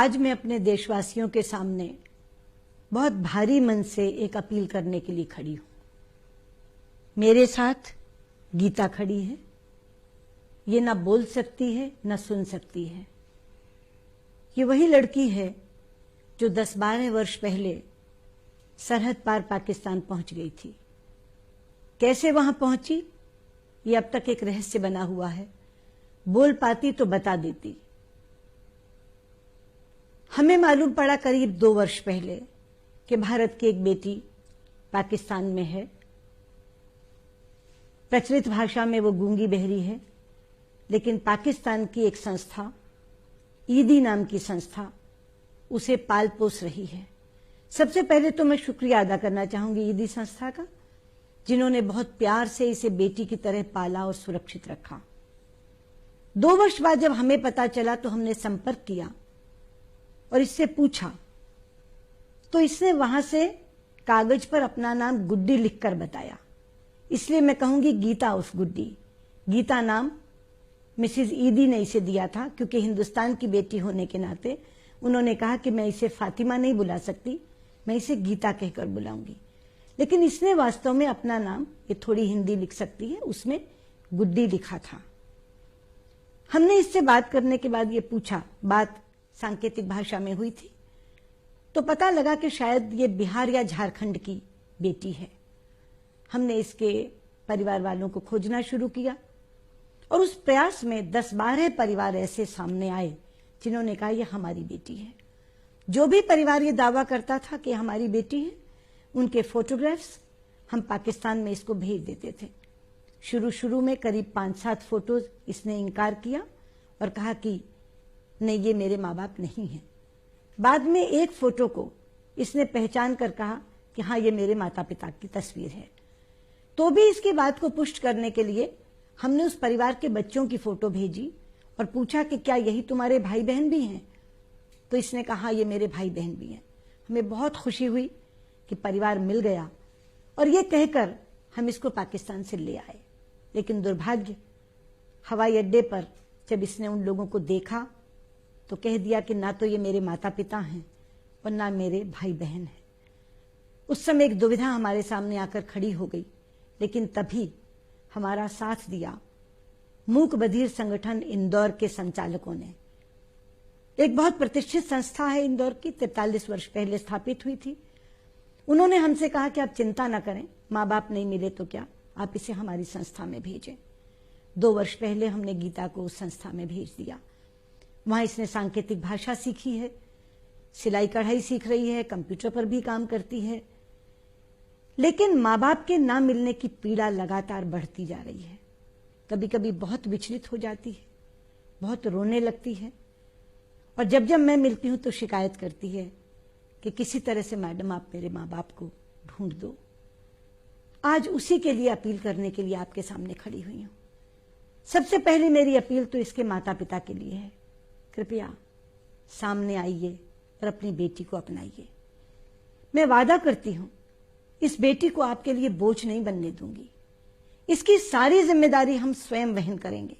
आज मैं अपने देशवासियों के सामने बहुत भारी मन से एक अपील करने के लिए खड़ी हूं। मेरे साथ गीता खड़ी है। ये ना बोल सकती है ना सुन सकती है। ये वही लड़की है जो 10-12 वर्ष पहले सरहद पार पाकिस्तान पहुंच गई थी। कैसे वहां पहुंची ये अब तक एक रहस्य बना हुआ है। बोल पाती तो बता देती। हमें मालूम पड़ा करीब 2 वर्ष पहले कि भारत की एक बेटी पाकिस्तान में है। प्रचलित भाषा में वो गूंगी बहरी है, लेकिन पाकिस्तान की एक संस्था, ईदी नाम की संस्था, उसे पाल पोस रही है। सबसे पहले तो मैं शुक्रिया अदा करना चाहूंगी ईदी संस्था का, जिन्होंने बहुत प्यार से इसे बेटी की तरह पाला और सुरक्षित रखा। 2 वर्ष बाद जब हमें पता चला तो हमने संपर्क किया और इससे पूछा, तो इसने वहां से कागज पर अपना नाम गुड्डी लिखकर बताया। इसलिए मैं कहूंगी गीता उस गुड्डी। गीता नाम मिसेज ईदी ने इसे दिया था, क्योंकि हिंदुस्तान की बेटी होने के नाते उन्होंने कहा कि मैं इसे फातिमा नहीं बुला सकती, मैं इसे गीता कहकर बुलाऊंगी। लेकिन इसने वास्तव में अपना नाम, ये थोड़ी हिंदी लिख सकती है, उसमें गुड्डी लिखा था। हमने इससे बात करने के बाद ये पूछा, बात सांकेतिक भाषा में हुई थी, तो पता लगा कि शायद ये बिहार या झारखंड की बेटी है। हमने इसके परिवार वालों को खोजना शुरू किया और उस प्रयास में 10-12 परिवार ऐसे सामने आए जिन्होंने कहा ये हमारी बेटी है। जो भी परिवार ये दावा करता था कि हमारी बेटी है, उनके फोटोग्राफ्स हम पाकिस्तान में इसको भेज देते थे। शुरू में करीब 5-7 फोटोज इसने इनकार किया और कहा कि नहीं, ये मेरे माँ बाप नहीं है। बाद में एक फोटो को इसने पहचान कर कहा कि हाँ, ये मेरे माता पिता की तस्वीर है। तो भी इसकी बात को पुष्ट करने के लिए हमने उस परिवार के बच्चों की फोटो भेजी और पूछा कि क्या यही तुम्हारे भाई बहन भी हैं? तो इसने कहा ये मेरे भाई बहन भी हैं। हमें बहुत खुशी हुई कि परिवार मिल गया और ये कहकर हम इसको पाकिस्तान से ले आए। लेकिन दुर्भाग्य, हवाई अड्डे पर जब इसने उन लोगों को देखा तो कह दिया कि ना तो ये मेरे माता पिता हैं और ना मेरे भाई बहन हैं। उस समय एक दुविधा हमारे सामने आकर खड़ी हो गई, लेकिन तभी हमारा साथ दिया मूक बधिर संगठन इंदौर के संचालकों ने। एक बहुत प्रतिष्ठित संस्था है इंदौर की, 43 वर्ष पहले स्थापित हुई थी। उन्होंने हमसे कहा कि आप चिंता ना करें, माँ बाप नहीं मिले तो क्या, आप इसे हमारी संस्था में भेजें। 2 वर्ष पहले हमने गीता को उस संस्था में भेज दिया। वहां इसने सांकेतिक भाषा सीखी है, सिलाई कढ़ाई सीख रही है, कंप्यूटर पर भी काम करती है। लेकिन माँ बाप के ना मिलने की पीड़ा लगातार बढ़ती जा रही है। कभी कभी बहुत विचलित हो जाती है, बहुत रोने लगती है और जब जब मैं मिलती हूं तो शिकायत करती है कि किसी तरह से मैडम आप मेरे माँ बाप को ढूंढ दो। आज उसी के लिए अपील करने के लिए आपके सामने खड़ी हुई हूं। सबसे पहले मेरी अपील तो इसके माता पिता के लिए है। कृपया सामने आइए और अपनी बेटी को अपनाइए। मैं वादा करती हूं इस बेटी को आपके लिए बोझ नहीं बनने दूंगी। इसकी सारी जिम्मेदारी हम स्वयं वहन करेंगे,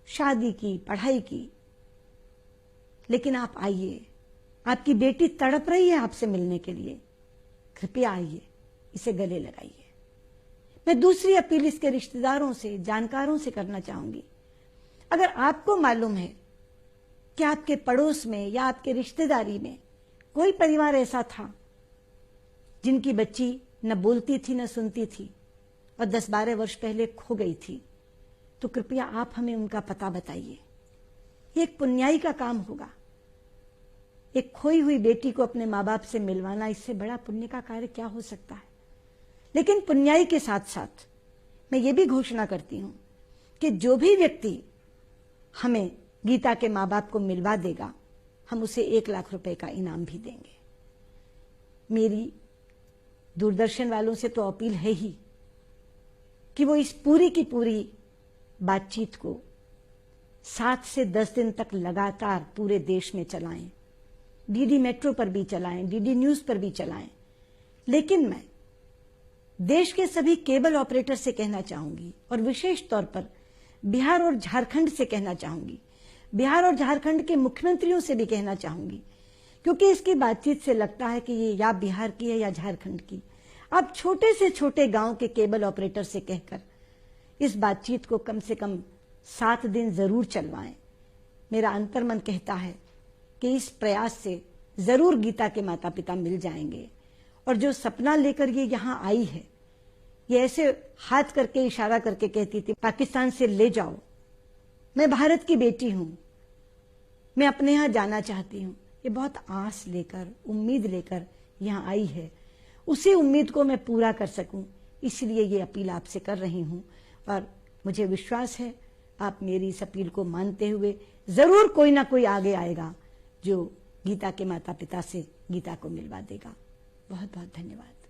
शादी की, पढ़ाई की। लेकिन आप आइए, आपकी बेटी तड़प रही है आपसे मिलने के लिए। कृपया आइए, इसे गले लगाइए। मैं दूसरी अपील इसके रिश्तेदारों से, जानकारों से करना चाहूंगी। अगर आपको मालूम है कि आपके पड़ोस में या आपके रिश्तेदारी में कोई परिवार ऐसा था जिनकी बच्ची न बोलती थी न सुनती थी और 10-12 वर्ष पहले खो गई थी, तो कृपया आप हमें उनका पता बताइए। ये एक पुण्याई का काम होगा। एक खोई हुई बेटी को अपने माँ बाप से मिलवाना, इससे बड़ा पुण्य का कार्य क्या हो सकता है। लेकिन पुण्याई के साथ साथ मैं ये भी घोषणा करती हूं कि जो भी व्यक्ति हमें गीता के माँ बाप को मिलवा देगा, हम उसे 1 लाख रुपए का इनाम भी देंगे। मेरी दूरदर्शन वालों से तो अपील है ही कि वो इस पूरी की पूरी बातचीत को 7 से 10 दिन तक लगातार पूरे देश में चलाएं। डीडी मेट्रो पर भी चलाएं, डीडी न्यूज पर भी चलाएं। लेकिन मैं देश के सभी केबल ऑपरेटर से कहना चाहूंगी और विशेष तौर पर बिहार और झारखंड से कहना चाहूंगी, बिहार और झारखंड के मुख्यमंत्रियों से भी कहना चाहूंगी, क्योंकि इसकी बातचीत से लगता है कि ये या बिहार की है या झारखंड की। आप छोटे से छोटे गांव के केबल ऑपरेटर से कहकर इस बातचीत को कम से कम 7 दिन जरूर चलवाएं। मेरा अंतर्मन कहता है कि इस प्रयास से जरूर गीता के माता पिता मिल जाएंगे। और जो सपना लेकर ये यहाँ आई है, ये ऐसे हाथ करके इशारा करके कहती थी पाकिस्तान से ले जाओ, मैं भारत की बेटी हूं, मैं अपने यहां जाना चाहती हूं। ये बहुत आस लेकर, उम्मीद लेकर यहां आई है। उसी उम्मीद को मैं पूरा कर सकूं, इसलिए ये अपील आपसे कर रही हूं। और मुझे विश्वास है आप मेरी इस अपील को मानते हुए जरूर कोई ना कोई आगे आएगा जो गीता के माता पिता से गीता को मिलवा देगा। बहुत बहुत धन्यवाद।